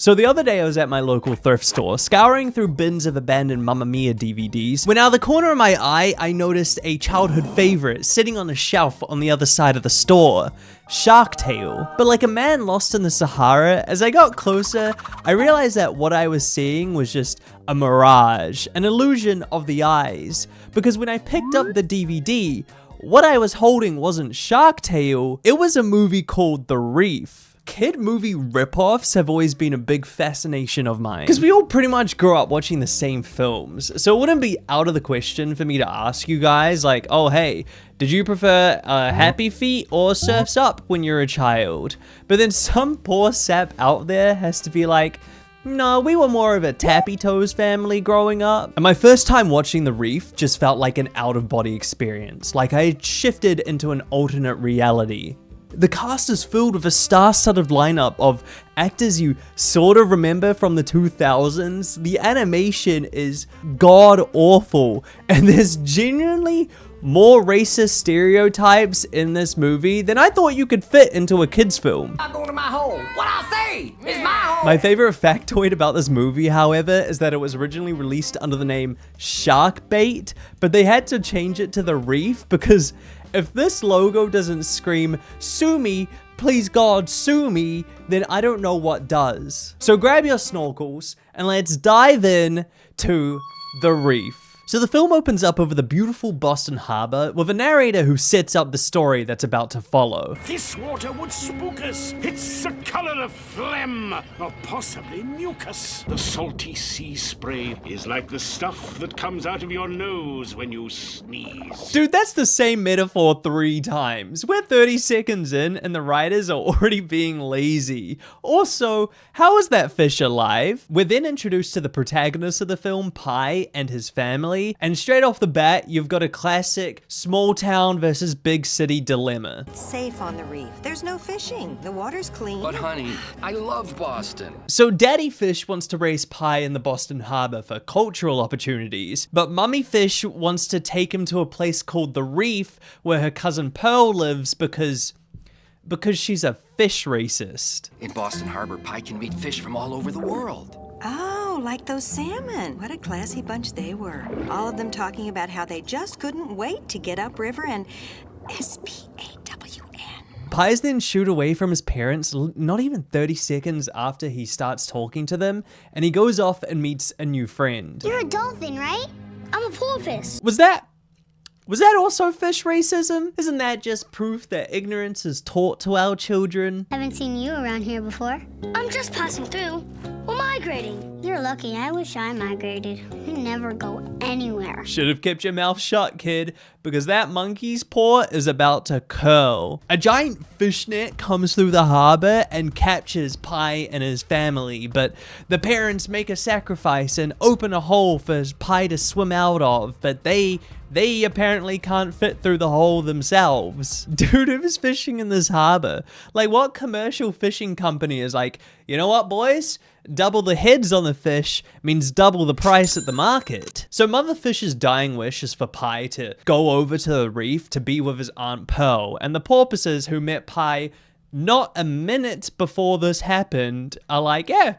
So the other day I was at my local thrift store, scouring through bins of abandoned Mamma Mia DVDs, when out of the corner of my eye, I noticed a childhood favorite sitting on a shelf on the other side of the store. Shark Tale. But like a man lost in the Sahara, as I got closer, I realized that what I was seeing was just a mirage, an illusion of the eyes. Because when I picked up the DVD, what I was holding wasn't Shark Tale, it was a movie called The Reef. Kid movie ripoffs have always been a big fascination of mine, because we all pretty much grew up watching the same films, so it wouldn't be out of the question for me to ask you guys, like, oh hey, did you prefer Happy Feet or Surf's Up when you're a child? But then some poor sap out there has to be like, no, we were more of a Tappy Toes family growing up. And my first time watching The Reef just felt like an out-of-body experience, like I had shifted into an alternate reality. The cast is filled with a star-studded lineup of actors you sort of remember from the 2000s. The animation is god-awful, and there's genuinely more racist stereotypes in this movie than I thought you could fit into a kid's film. I go to my home. What I say is my home. My favorite factoid about this movie, however, is that it was originally released under the name Shark Bait, but they had to change it to The Reef because if this logo doesn't scream, "Sue me, please God, sue me," then I don't know what does. So grab your snorkels and let's dive in to The Reef. So the film opens up over the beautiful Boston Harbor with a narrator who sets up the story that's about to follow. This water would spook us. It's the color of phlegm, or possibly mucus. The salty sea spray is like the stuff that comes out of your nose when you sneeze. Dude, that's the same metaphor 3 times. We're 30 seconds in and the writers are already being lazy. Also, how is that fish alive? We're then introduced to the protagonist of the film, Pi, and his family. And straight off the bat, you've got a classic small town versus big city dilemma. It's safe on the reef. There's no fishing. The water's clean. But honey, I love Boston. So Daddy Fish wants to raise Pi in the Boston Harbor for cultural opportunities, but Mummy Fish wants to take him to a place called the Reef where her cousin Pearl lives because she's a fish racist. In Boston Harbor, Pi can meet fish from all over the world. Oh, like those salmon. What a classy bunch they were. All of them talking about how they just couldn't wait to get upriver and SPAWN. Pi's then shooed away from his parents not even 30 seconds after he starts talking to them, and he goes off and meets a new friend. You're a dolphin, right? I'm a porpoise. Was that also fish racism? Isn't that just proof that ignorance is taught to our children? Haven't seen you around here before. I'm just passing through. We're migrating. You're lucky. I wish I migrated. I never go anywhere. Should have kept your mouth shut, kid, because that monkey's paw is about to curl. A giant fishnet comes through the harbor and captures Pi and his family, but the parents make a sacrifice and open a hole for Pi to swim out of, but they apparently can't fit through the hole themselves. Dude, who's fishing in this harbor? Like, what commercial fishing company is like, you know what, boys? Double the heads on the fish means double the price at the market. So Mother Fish's dying wish is for Pi to go over to the reef to be with his Aunt Pearl, and the porpoises who met Pi not a minute before this happened are like, yeah,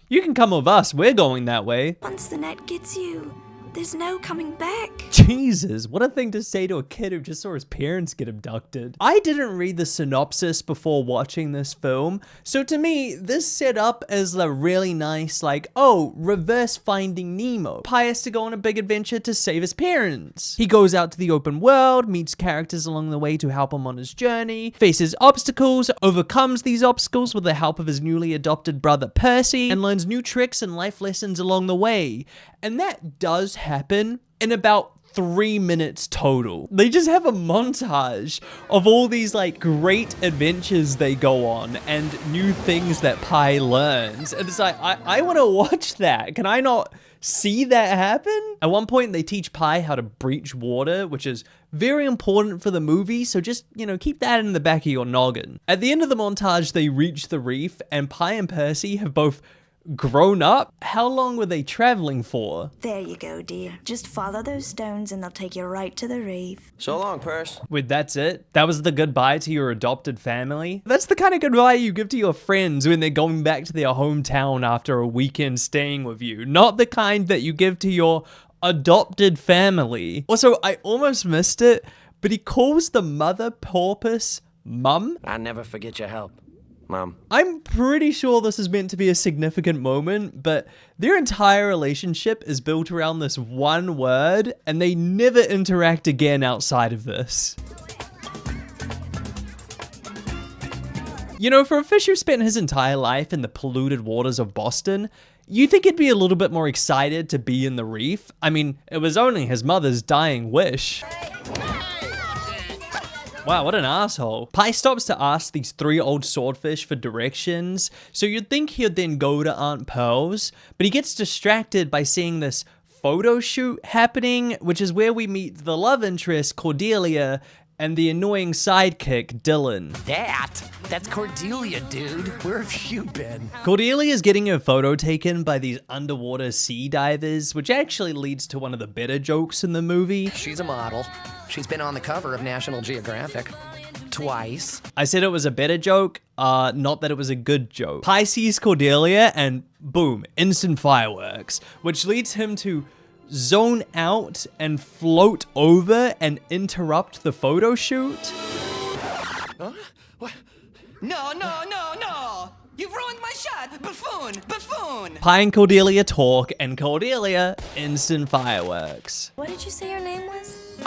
you can come with us, we're going that way. Once the net gets you, there's no coming back. Jesus, what a thing to say to a kid who just saw his parents get abducted. I didn't read the synopsis before watching this film, so to me, this set up as a really nice, like, oh, reverse Finding Nemo. Pi has to go on a big adventure to save his parents. He goes out to the open world, meets characters along the way to help him on his journey, faces obstacles, overcomes these obstacles with the help of his newly adopted brother Percy, and learns new tricks and life lessons along the way. And that does happen in about 3 minutes total. They just have a montage of all these like great adventures they go on and new things that Pi learns. And it's like, I want to watch that. Can I not see that happen? At one point they teach Pi how to breach water, which is very important for the movie, so just, you know, keep that in the back of your noggin. At the end of the montage, they reach the reef and Pi and Percy have both grown up? How long were they traveling for? There you go, dear. Just follow those stones and they'll take you right to the reef. So long, Purse. Wait, that's it? That was the goodbye to your adopted family? That's the kind of goodbye you give to your friends when they're going back to their hometown after a weekend staying with you. Not the kind that you give to your adopted family. Also, I almost missed it, but he calls the mother porpoise Mum? I never forget your help, Mom. I'm pretty sure this is meant to be a significant moment, but their entire relationship is built around this one word, and they never interact again outside of this. You know, for a fish who spent his entire life in the polluted waters of Boston, you'd think he'd be a little bit more excited to be in the reef. I mean, it was only his mother's dying wish. Wow, what an asshole. Pi stops to ask these 3 old swordfish for directions, so you'd think he'd then go to Aunt Pearl's, but he gets distracted by seeing this photo shoot happening, which is where we meet the love interest, Cordelia, and the annoying sidekick, Dylan. That's Cordelia, dude. Where have you been? Cordelia is getting her photo taken by these underwater sea divers, which actually leads to one of the better jokes in the movie. She's a model. She's been on the cover of National Geographic. Twice. I said it was a better joke, not that it was a good joke. Pi sees Cordelia and boom, instant fireworks, which leads him to zone out and float over and interrupt the photo shoot. Huh? What? No! You've ruined my shot! Buffoon! Pi and Cordelia talk, and Cordelia, instant fireworks. What did you say your name was?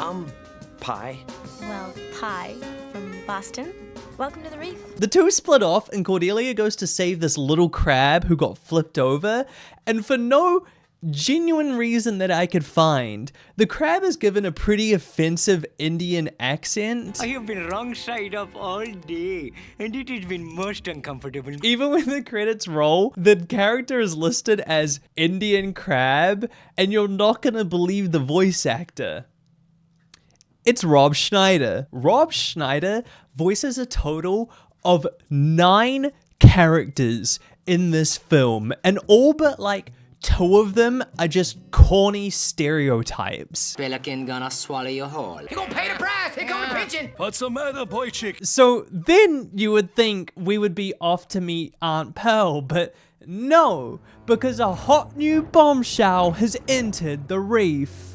Pie. Well, Pi from Boston. Welcome to the reef. The two split off, and Cordelia goes to save this little crab who got flipped over, and for no genuine reason that I could find, the crab is given a pretty offensive Indian accent. I have been wrong side up all day, and it has been most uncomfortable. Even when the credits roll, the character is listed as Indian Crab, and you're not gonna believe the voice actor. It's Rob Schneider. Rob Schneider voices a total of 9 characters in this film, and all but like 2 of them are just corny stereotypes. Pelican gonna swallow you whole. You gonna pay the price! Here come the pigeon! What's the matter, boy chick? So then you would think we would be off to meet Aunt Pearl, but no, because a hot new bombshell has entered the reef.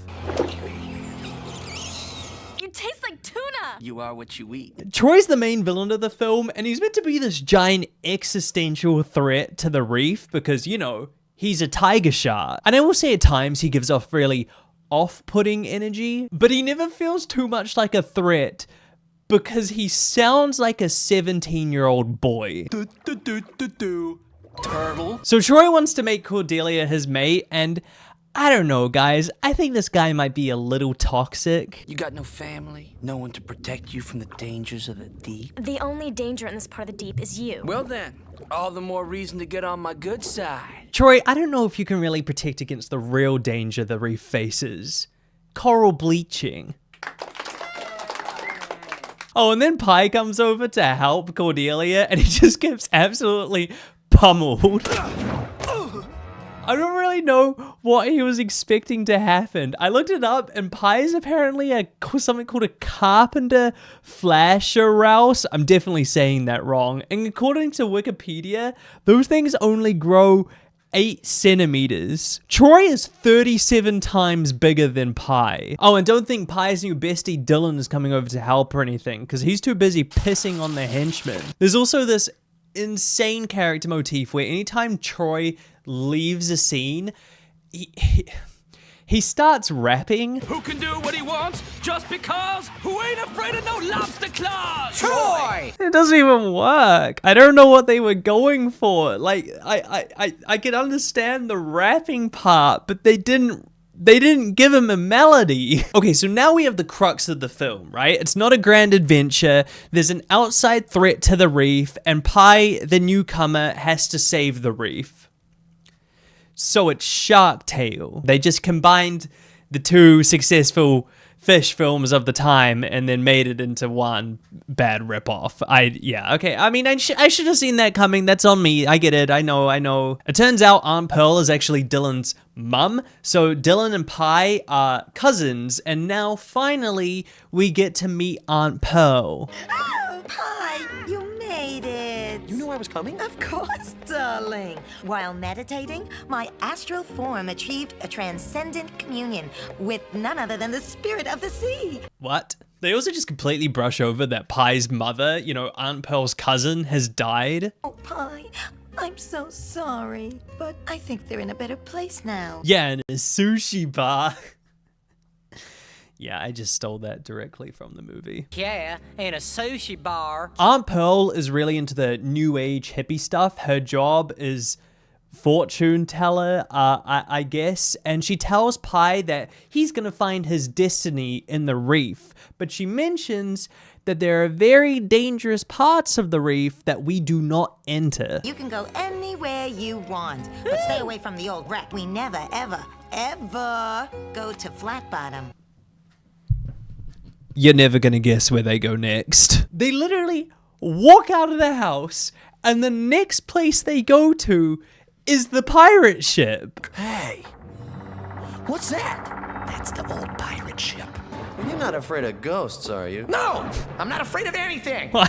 You taste like tuna! You are what you eat. Troy's the main villain of the film, and he's meant to be this giant existential threat to the reef because, you know, he's a tiger shark. And I will say at times he gives off really off-putting energy, but he never feels too much like a threat because he sounds like a 17-year-old boy. Turtle. So Troy wants to make Cordelia his mate, and I don't know, guys. I think this guy might be a little toxic. You got no family? No one to protect you from the dangers of the deep? The only danger in this part of the deep is you. Well then, all the more reason to get on my good side. Troy, I don't know if you can really protect against the real danger the reef faces. Coral bleaching. Oh, and then Pi comes over to help Cordelia, and he just gets absolutely pummeled. I don't really know what he was expecting to happen. I looked it up, and Pi is apparently something called a carpenter flasher rouse. I'm definitely saying that wrong. And according to Wikipedia, those things only grow 8 centimeters. Troy is 37 times bigger than Pi. Oh, and don't think Pi's new bestie Dylan is coming over to help or anything, because he's too busy pissing on the henchmen. There's also this insane character motif where anytime Troy leaves a scene, he starts rapping. Who can do what he wants just because? Who ain't afraid of no lobster claws? Troy! It doesn't even work. I don't know what they were going for. Like, I can understand the rapping part, but they didn't give him a melody. Okay, so now we have the crux of the film, right? It's not a grand adventure. There's an outside threat to the reef, and Pi, the newcomer, has to save the reef. So it's Shark Tale. They just combined the 2 successful fish films of the time and then made it into one bad ripoff. Yeah, okay. I mean, I should have seen that coming. That's on me. I get it. I know. It turns out Aunt Pearl is actually Dylan's mum. So Dylan and Pi are cousins, and now finally we get to meet Aunt Pearl. Oh, Pi, you made it. You knew I was coming? Of course, darling. While meditating, my astral form achieved a transcendent communion with none other than the spirit of the sea. What? They also just completely brush over that Pi's mother, Aunt Pearl's cousin, has died. Oh, Pi, I'm so sorry, but I think they're in a better place now. Yeah, in a sushi bar. Yeah, I just stole that directly from the movie. Yeah, in a sushi bar. Aunt Pearl is really into the new age hippie stuff. Her job is fortune teller, I guess, and she tells Pi that he's gonna find his destiny in the reef, but she mentions that there are very dangerous parts of the reef that we do not enter. You can go anywhere you want, but stay away from the old wreck. We never, ever, ever go to flat bottom. You're never gonna guess where they go next. They literally walk out of the house, and the next place they go to is the pirate ship. Hey, what's that? That's the old pirate ship. You're not afraid of ghosts, are you? No! I'm not afraid of anything! Why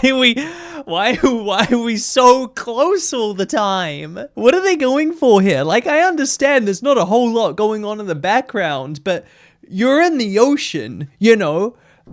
are we so close all the time? What are they going for here? Like, I understand there's not a whole lot going on in the background, but you're in the ocean,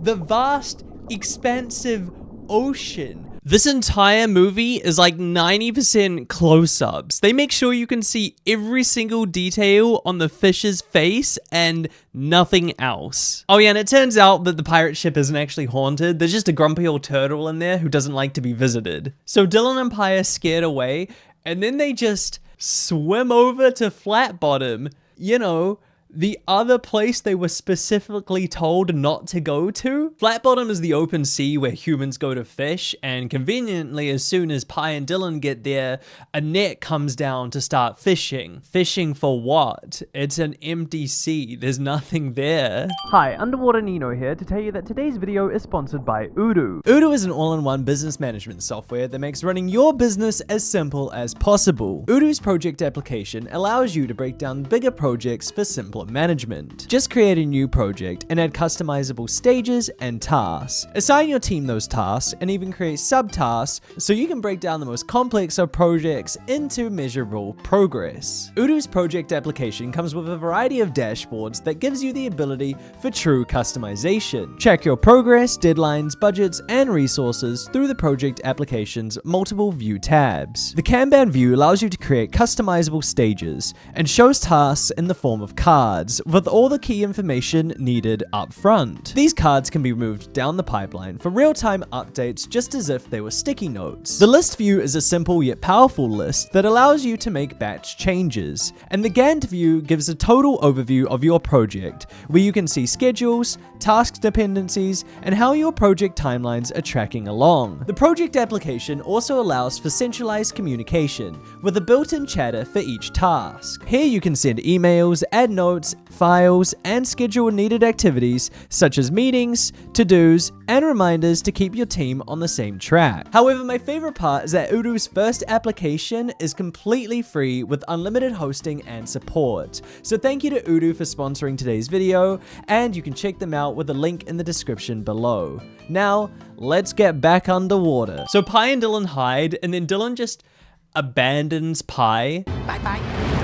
the vast, expansive ocean. This entire movie is like 90% close-ups. They make sure you can see every single detail on the fish's face and nothing else. Oh yeah, and it turns out that the pirate ship isn't actually haunted. There's just a grumpy old turtle in there who doesn't like to be visited. So Dylan and Pi are scared away, and then they just swim over to Flat Bottom. The other place they were specifically told not to go to. Flat Bottom is the open sea where humans go to fish, and conveniently, as soon as Pi and Dylan get there, a net comes down to start fishing. Fishing for what? It's an empty sea. There's nothing there. Hi, Underwater Nino here to tell you that today's video is sponsored by Odoo. Odoo is an all-in-one business management software that makes running your business as simple as possible. Odoo's project application allows you to break down bigger projects for simpler management. Just create a new project and add customizable stages and tasks. Assign your team those tasks and even create subtasks so you can break down the most complex of projects into measurable progress. Odoo's project application comes with a variety of dashboards that gives you the ability for true customization. Check your progress, deadlines, budgets, and resources through the project application's multiple view tabs. The Kanban view allows you to create customizable stages and shows tasks in the form of cards with all the key information needed up front. These cards can be moved down the pipeline for real-time updates just as if they were sticky notes. The list view is a simple yet powerful list that allows you to make batch changes, and the Gantt view gives a total overview of your project, where you can see schedules, task dependencies, and how your project timelines are tracking along. The project application also allows for centralized communication, with a built-in chatter for each task. Here you can send emails, add notes, files, and schedule needed activities such as meetings, to-dos, and reminders to keep your team on the same track. However, my favorite part is that Odoo's first application is completely free with unlimited hosting and support. So thank you to Odoo for sponsoring today's video, and you can check them out with a link in the description below. Now, let's get back underwater. So Pi and Dylan hide, and then Dylan just abandons Pi. Bye-bye.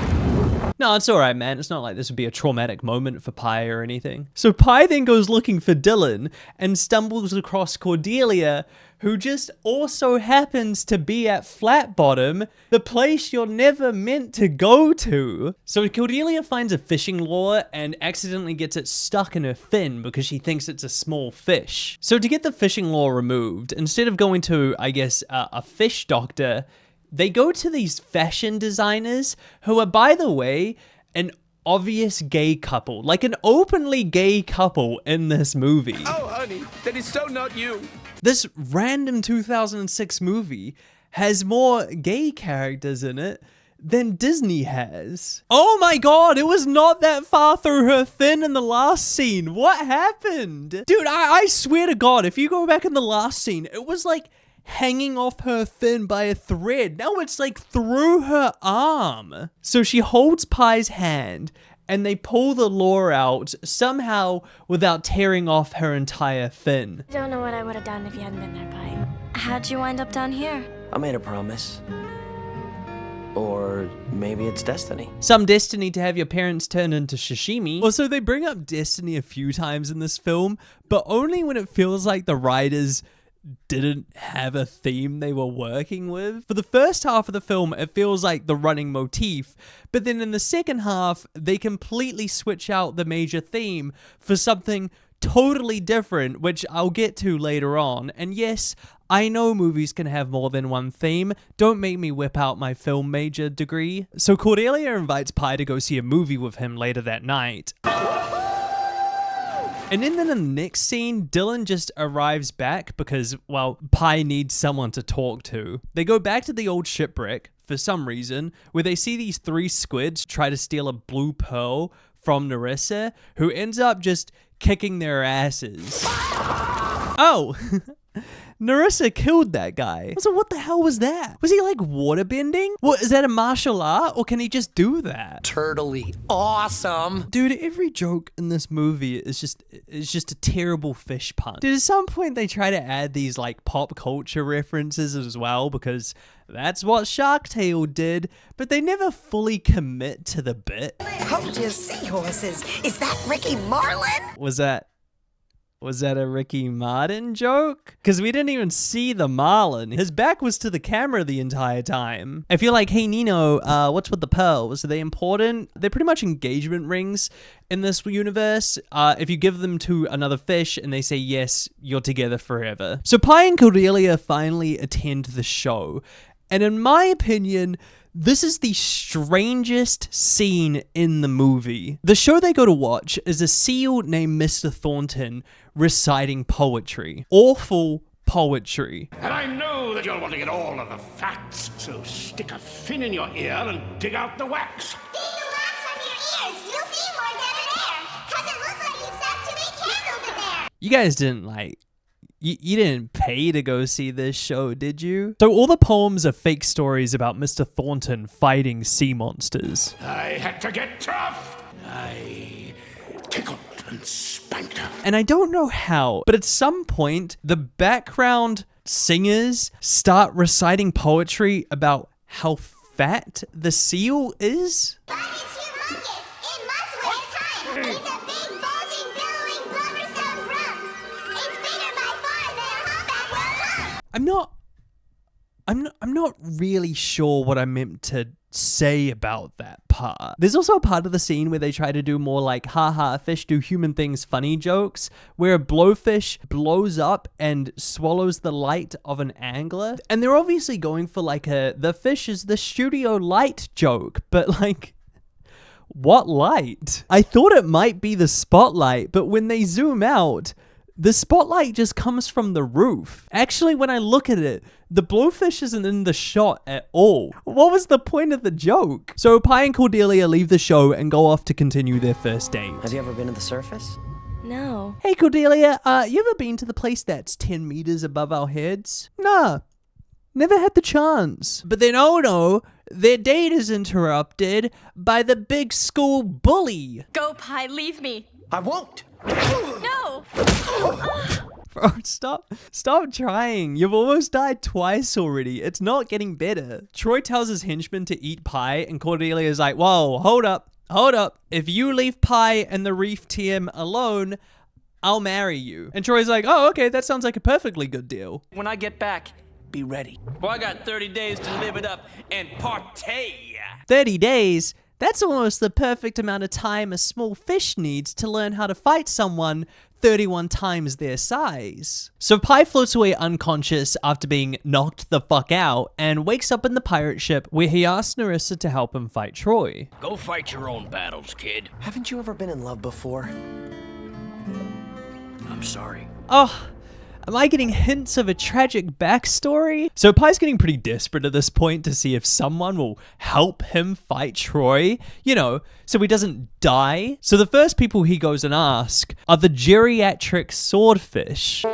No, it's alright, man. It's not like this would be a traumatic moment for Pi or anything. So Pi then goes looking for Dylan and stumbles across Cordelia, who just also happens to be at Flat Bottom, the place you're never meant to go to. So Cordelia finds a fishing lure and accidentally gets it stuck in her fin because she thinks it's a small fish. So to get the fishing lure removed, instead of going to, I guess, a fish doctor, they go to these fashion designers who are, by the way, an obvious gay couple, like an openly gay couple in this movie. Oh, honey, that is so not you. This random 2006 movie has more gay characters in it than Disney has. Oh my god, it was not that far through her fin in the last scene. What happened? Dude, I swear to god, if you go back in the last scene, it was like hanging off her fin by a thread. Now it's like through her arm. So she holds Pie's hand and they pull the lure out somehow without tearing off her entire fin. I don't know what I would have done if you hadn't been there, Pie. How'd you wind up down here? I made a promise. Or maybe it's destiny. Some destiny to have your parents turn into sashimi. Also, they bring up destiny a few times in this film, but only when it feels like the writers didn't have a theme they were working with. For the first half of the film, it feels like the running motif, but then in the second half, they completely switch out the major theme for something totally different, which I'll get to later on. And yes, I know movies can have more than one theme. Don't make me whip out my film major degree. So Cordelia invites Pie to go see a movie with him later that night. And then in the next scene, Dylan just arrives back because, well, Pie needs someone to talk to. They go back to the old shipwreck, for some reason, where they see these 3 squids try to steal a blue pearl from Narissa, who ends up just kicking their asses. Oh! Narissa killed that guy. So what the hell was that? Was he like waterbending? What, is that a martial art or can he just do that? Turtly awesome. Dude, every joke in this movie is just a terrible fish pun. Dude, at some point they try to add these like pop culture references as well because that's what Shark Tale did, but they never fully commit to the bit. Hold your seahorses. Is that Ricky Marlin? Was that a Ricky Martin joke? Because we didn't even see the Marlin. His back was to the camera the entire time. I feel like, hey Nino, what's with the pearls? Are they important? They're pretty much engagement rings in this universe. If you give them to another fish and they say yes, you're together forever. So Pie and Cordelia finally attend the show. And in my opinion, this is the strangest scene in the movie. The show they go to watch is a seal named Mr. Thornton reciting poetry. Awful poetry. And I know that you'll want to get all of the facts, so stick a fin in your ear and dig out the wax. Dig the wax from your ears. You'll see more dead air. Cause it looks like you stuck too many candles in there. You guys didn't You didn't pay to go see this show, did you? So all the poems are fake stories about Mr. Thornton fighting sea monsters. I had to get tough. I tickled and spanked her. And I don't know how, but at some point, the background singers start reciting poetry about how fat the seal is. But it's humongous. It must weigh a ton. It's a big, bulging, billowing, blubber-soaked rump. It's bigger by far than a humpback whale's hump. I'm not really sure what I meant to say about that part. There's also a part of the scene where they try to do more like haha fish do human things funny jokes, where a blowfish blows up and swallows the light of an angler. And they're obviously going for like the fish is the studio light joke, but like, what light? I thought it might be the spotlight, but when they zoom out, the spotlight just comes from the roof. Actually, when I look at it, the blowfish isn't in the shot at all. What was the point of the joke? So Pie and Cordelia leave the show and go off to continue their first date. Have you ever been to the surface? No. Hey Cordelia, you ever been to the place that's 10 meters above our heads? Nah, never had the chance. But then, oh no, their date is interrupted by the big school bully. Go, Pie, leave me. I won't. No! Bro, stop trying. You've almost died twice already. It's not getting better. Troy tells his henchman to eat Pie, and Cordelia is like, whoa, hold up. If you leave Pie and the Reef TM alone, I'll marry you. And Troy's like, oh, okay, that sounds like a perfectly good deal. When I get back, be ready. Well, I got 30 days to live it up and partay. 30 days? That's almost the perfect amount of time a small fish needs to learn how to fight someone 31 times their size. So Pie floats away unconscious after being knocked the fuck out and wakes up in the pirate ship where he asks Narissa to help him fight Troy. Go fight your own battles, kid. Haven't you ever been in love before? I'm sorry. Oh, Am I getting hints of a tragic backstory? So Pie's getting pretty desperate at this point to see if someone will help him fight Troy, you know, so he doesn't die. So the first people he goes and asks are the geriatric swordfish.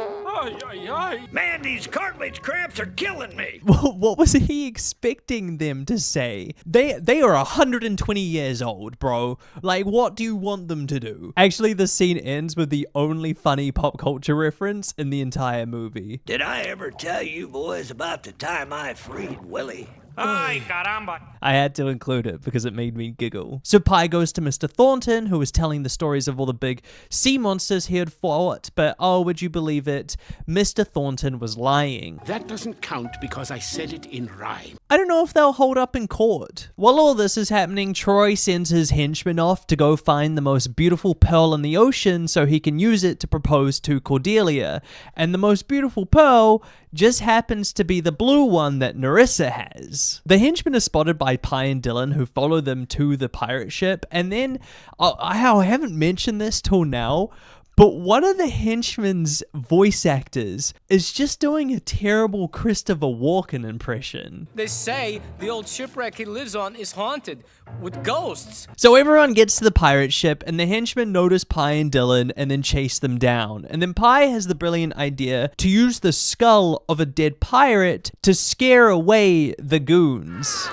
Man, these cartilage cramps are killing me. What was he expecting them to say? They are 120 years old, bro. Like, what do you want them to do? Actually, the scene ends with the only funny pop culture reference in the entire movie. Did I ever tell you boys about the time I freed Willie? Ay, caramba. I had to include it because it made me giggle. So Pie goes to Mr. Thornton, who was telling the stories of all the big sea monsters he had fought, but oh, would you believe it? Mr. Thornton was lying. That doesn't count because I said it in rhyme. I don't know if they'll hold up in court. While all this is happening, Troy sends his henchmen off to go find the most beautiful pearl in the ocean so he can use it to propose to Cordelia. And the most beautiful pearl just happens to be the blue one that Nerissa has. The henchmen are spotted by Pie and Dylan, who follow them to the pirate ship, and then, I haven't mentioned this till now, but one of the henchmen's voice actors is just doing a terrible Christopher Walken impression. They say the old shipwreck he lives on is haunted with ghosts. So everyone gets to the pirate ship, and the henchmen notice Pie and Dylan and then chase them down. And then Pie has the brilliant idea to use the skull of a dead pirate to scare away the goons.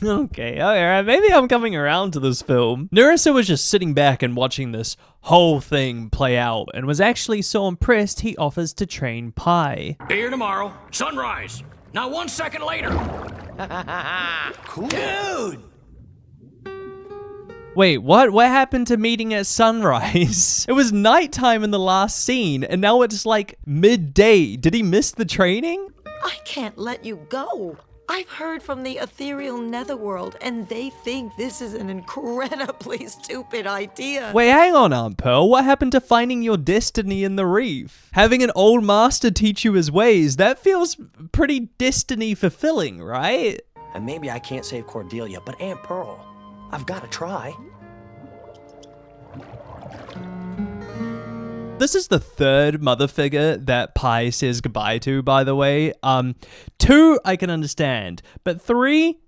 Okay, alright, maybe I'm coming around to this film. Nerissa was just sitting back and watching this whole thing play out and was actually so impressed he offers to train Pie. Be here tomorrow, sunrise. Not 1 second later. Cool. Dude! Wait, what? What happened to meeting at sunrise? It was nighttime in the last scene, and now it's like midday. Did he miss the training? I can't let you go. I've heard from the ethereal netherworld, and they think this is an incredibly stupid idea. Wait, hang on, Aunt Pearl. What happened to finding your destiny in the reef? Having an old master teach you his ways, that feels pretty destiny fulfilling, right? And maybe I can't save Cordelia, but Aunt Pearl, I've got to try. This is the third mother figure that Pie says goodbye to, by the way. 2, I can understand, but 3,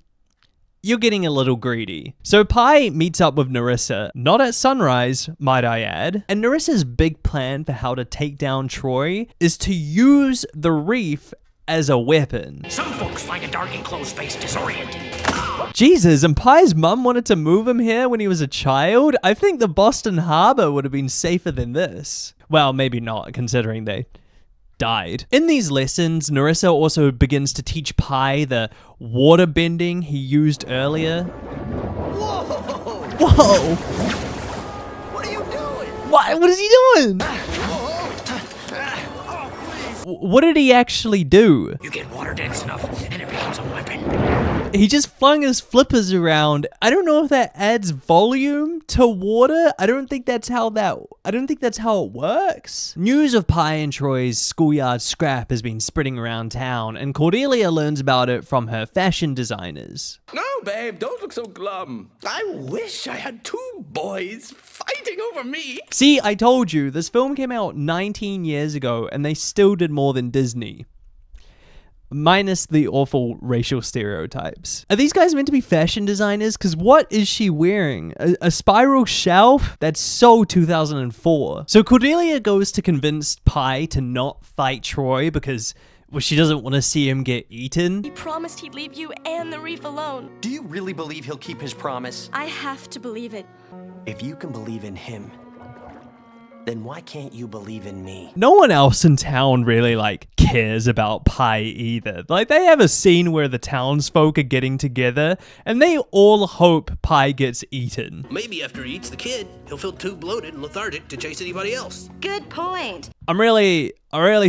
you're getting a little greedy. So Pie meets up with Nerissa, not at sunrise, might I add, and Nerissa's big plan for how to take down Troy is to use the reef as a weapon. Some folks find a dark enclosed space disorienting. Jesus, and Pie's mum wanted to move him here when he was a child? I think the Boston Harbor would have been safer than this. Well, maybe not, considering they died. In these lessons, Nerissa also begins to teach Pie the water bending he used earlier. Whoa! What are you doing? What is he doing? What did he actually do? You get water dense enough, and it becomes a weapon. He just flung his flippers around. I don't know if that adds volume to water. I don't think that's how it works. News of Pie and Troy's schoolyard scrap has been spreading around town, and Cordelia learns about it from her fashion designers. No, babe, don't look so glum. I wish I had 2 boys fighting over me. See, I told you, this film came out 19 years ago, and they still did more than Disney. Minus the awful racial stereotypes. Are these guys meant to be fashion designers? Because what is she wearing? A spiral shelf? That's so 2004. So Cordelia goes to convince Pie to not fight Troy because, well, she doesn't want to see him get eaten. He promised he'd leave you and the reef alone. Do you really believe he'll keep his promise? I have to believe it. If you can believe in him, then why can't you believe in me? No one else in town really, cares about Pie either. They have a scene where the townsfolk are getting together, and they all hope Pie gets eaten. Maybe after he eats the kid, he'll feel too bloated and lethargic to chase anybody else. Good point. I'm really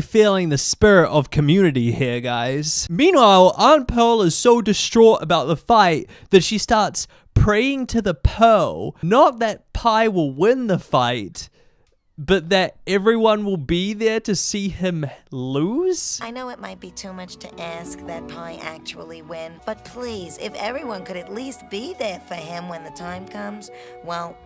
feeling the spirit of community here, guys. Meanwhile, Aunt Pearl is so distraught about the fight that she starts praying to the Pearl. Not that Pie will win the fight, but that everyone will be there to see him lose? I know it might be too much to ask that Pie actually win, but please, if everyone could at least be there for him when the time comes, well,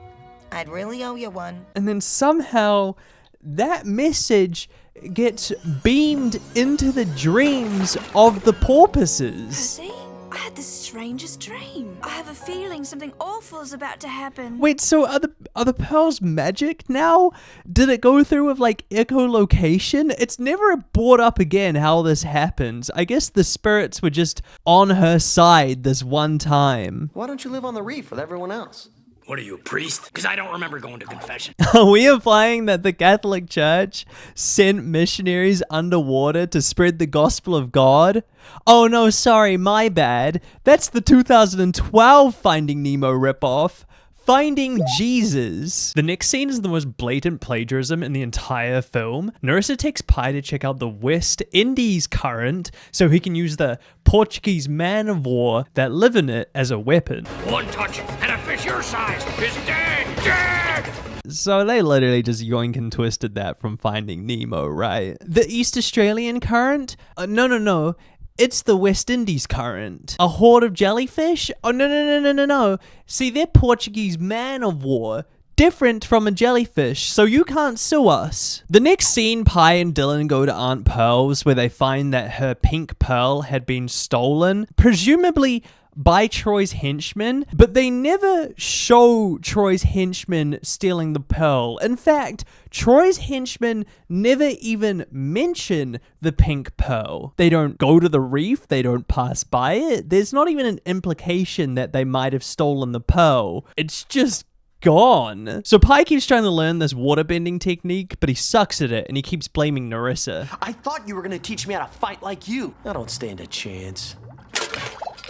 I'd really owe you one. And then somehow that message gets beamed into the dreams of the porpoises. See? I had the strangest dream. I have a feeling something awful is about to happen. Wait, so are the pearls magic now? Did it go through with like echolocation? It's never brought up again how this happens. I guess the spirits were just on her side this one time. Why don't you live on the reef with everyone else? What are you, a priest? Because I don't remember going to confession. Are we implying that the Catholic Church sent missionaries underwater to spread the gospel of God? Oh no, sorry, my bad. That's the 2012 Finding Nemo ripoff. Finding Jesus. The next scene is the most blatant plagiarism in the entire film. Narissa takes Pi to check out the West Indies current so he can use the Portuguese man of war that live in it as a weapon. One touch and a fish your size is dead, dead! So they literally just yoink and twisted that from Finding Nemo, right? The East Australian current? No. It's the West Indies current. A horde of jellyfish? Oh, no. See, they're Portuguese man of war. Different from a jellyfish, so you can't sue us. The next scene, Pi and Dylan go to Aunt Pearl's where they find that her pink pearl had been stolen, presumably by Troy's henchmen, but they never show Troy's henchmen stealing the pearl. In fact, Troy's henchmen never even mention the pink pearl. They don't go to the reef, they don't pass by it. There's not even an implication that they might have stolen the pearl. It's just gone. So Pi keeps trying to learn this waterbending technique, but he sucks at it and he keeps blaming Narissa. I thought you were gonna teach me how to fight like you. I don't stand a chance.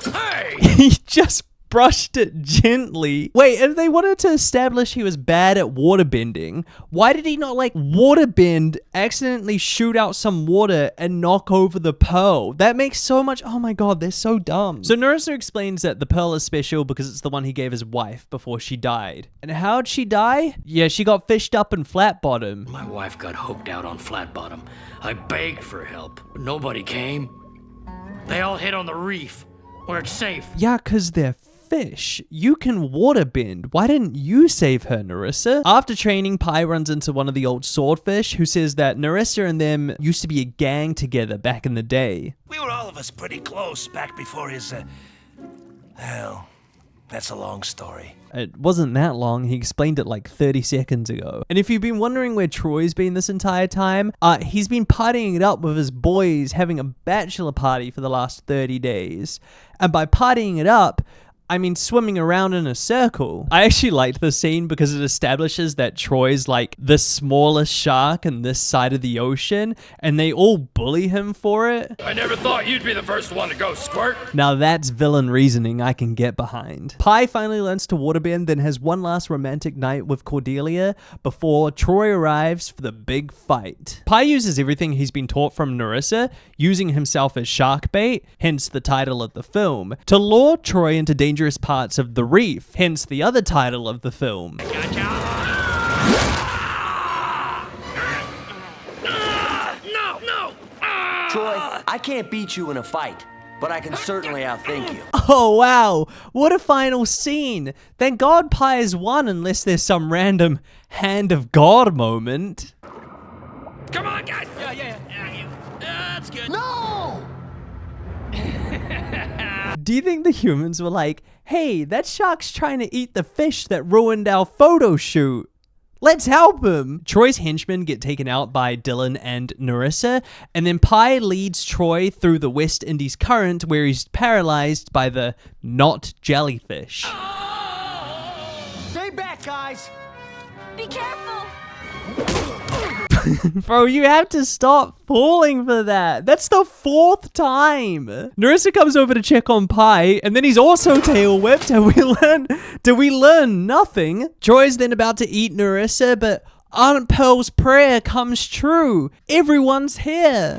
Hey! He just brushed it gently. Wait, if they wanted to establish he was bad at waterbending, why did he not like waterbend, accidentally shoot out some water and knock over the pearl? That makes so much, oh my god, they're so dumb. So Narissa explains that the pearl is special because it's the one he gave his wife before she died. And how'd she die? Yeah, she got fished up in flat bottom. My wife got hooked out on flat bottom. I begged for help, but nobody came. They all hid on the reef, where it's safe. Yeah, cause they're fish. You can waterbend. Why didn't you save her, Narissa? After training, Pi runs into one of the old swordfish who says that Narissa and them used to be a gang together back in the day. We were all of us pretty close back before his, Well, that's a long story. It wasn't that long. He explained it like 30 seconds ago. And if you've been wondering where Troy's been this entire time, he's been partying it up with his boys, having a bachelor party for the last 30 days. And by partying it up, I mean swimming around in a circle. I actually liked the scene because it establishes that Troy's like the smallest shark in this side of the ocean, and they all bully him for it. I never thought you'd be the first one to go squirt. Now that's villain reasoning I can get behind. Pi finally learns to waterbend, then has one last romantic night with Cordelia before Troy arrives for the big fight. Pi uses everything he's been taught from Narissa, using himself as shark bait, hence the title of the film, to lure Troy into dangerous parts of the reef, hence the other title of the film. No! Troy, I can't beat you in a fight, but I can certainly outthink you. Oh wow, what a final scene. Thank God Pi has won unless there's some random hand of God moment. Come on, guys! Yeah. That's good. No! Do you think the humans were like, hey, that shark's trying to eat the fish that ruined our photo shoot? Let's help him. Troy's henchmen get taken out by Dylan and Narissa, and then Pi leads Troy through the West Indies current where he's paralyzed by the not jellyfish. Stay back, guys! Be careful! Bro, you have to stop falling for that. That's the 4th time. Narissa comes over to check on Pi, and then he's also tail whipped. Did we learn nothing? Troy's then about to eat Narissa, but Aunt Pearl's prayer comes true. Everyone's here.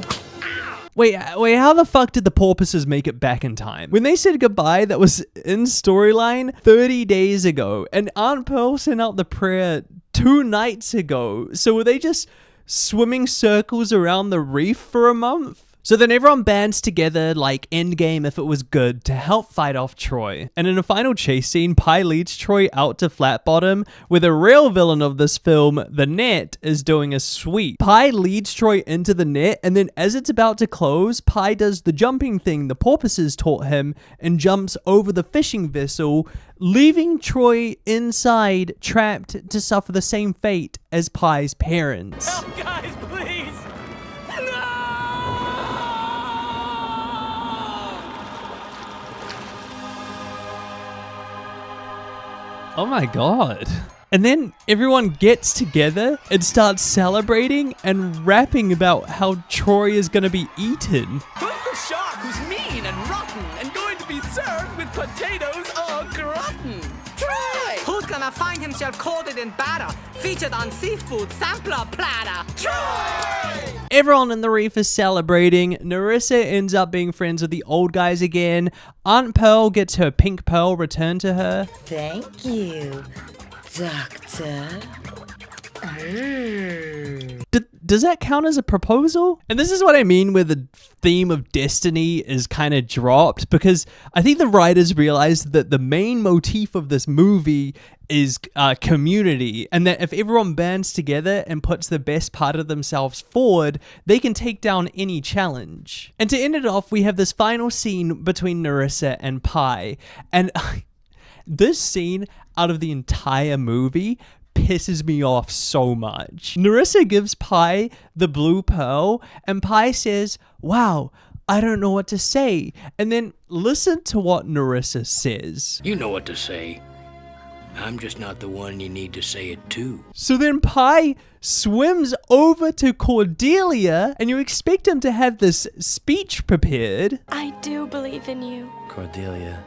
Wait, how the fuck did the porpoises make it back in time? When they said goodbye, that was in storyline 30 days ago, and Aunt Pearl sent out the prayer 2 nights ago. So were they just swimming circles around the reef for a month? So then everyone bands together like Endgame if it was good to help fight off Troy. And in a final chase scene, Pi leads Troy out to Flat Bottom, where the real villain of this film, the net, is doing a sweep. Pi leads Troy into the net, and then as it's about to close, Pi does the jumping thing the porpoises taught him and jumps over the fishing vessel, leaving Troy inside, trapped to suffer the same fate as Pi's parents. Help, guys, please! No! Oh my god. And then everyone gets together and starts celebrating and rapping about how Troy is gonna be eaten. Who's the shark who's mean and rotten and going to be served with potatoes au gratin? Troy! Who's gonna find himself coated in batter, featured on seafood sampler platter? Troy! Everyone in the Reef is celebrating. Narissa ends up being friends with the old guys again. Aunt Pearl gets her pink pearl returned to her. Thank you, Doctor. Does that count as a proposal? And this is what I mean where the theme of destiny is kind of dropped, because I think the writers realized that the main motif of this movie is community, and that if everyone bands together and puts the best part of themselves forward, they can take down any challenge. And to end it off, we have this final scene between Narissa and Pi, and this scene out of the entire movie pisses me off so much. Narissa gives Pi the blue pearl, and Pi says, "Wow, I don't know what to say." And then listen to what Narissa says. You know what to say. I'm just not the one you need to say it to. So then Pi swims over to Cordelia, and you expect him to have this speech prepared. I do believe in you. Cordelia.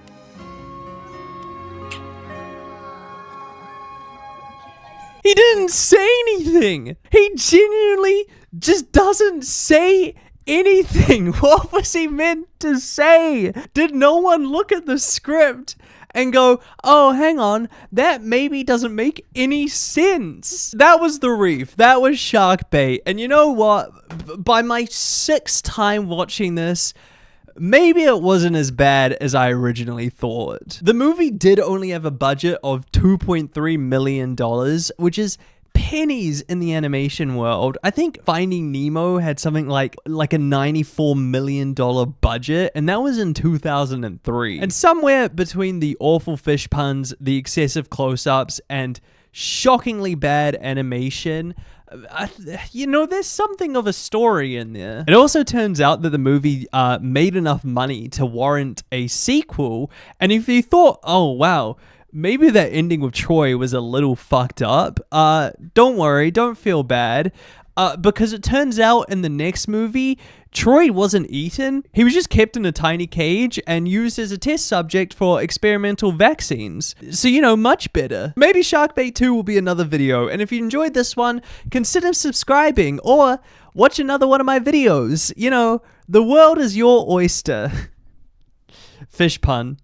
He didn't say anything. He genuinely just doesn't say anything. What was he meant to say? Did no one look at the script and go, oh, hang on, that maybe doesn't make any sense? That was the Reef. That was shark bait. And you know what? By my 6th time watching this, maybe it wasn't as bad as I originally thought. The movie did only have a budget of $2.3 million, which is pennies in the animation world. I think Finding Nemo had something like a $94 million budget, and that was in 2003. And somewhere between the awful fish puns, the excessive close-ups, and shockingly bad animation, there's something of a story in there. It also turns out that the movie made enough money to warrant a sequel, and if you thought, oh wow, maybe that ending with Troy was a little fucked up, don't worry, don't feel bad, because it turns out in the next movie, Troy wasn't eaten. He was just kept in a tiny cage and used as a test subject for experimental vaccines. So, much better. Maybe Sharkbait 2 will be another video, and if you enjoyed this one, consider subscribing or watch another one of my videos. The world is your oyster. Fish pun.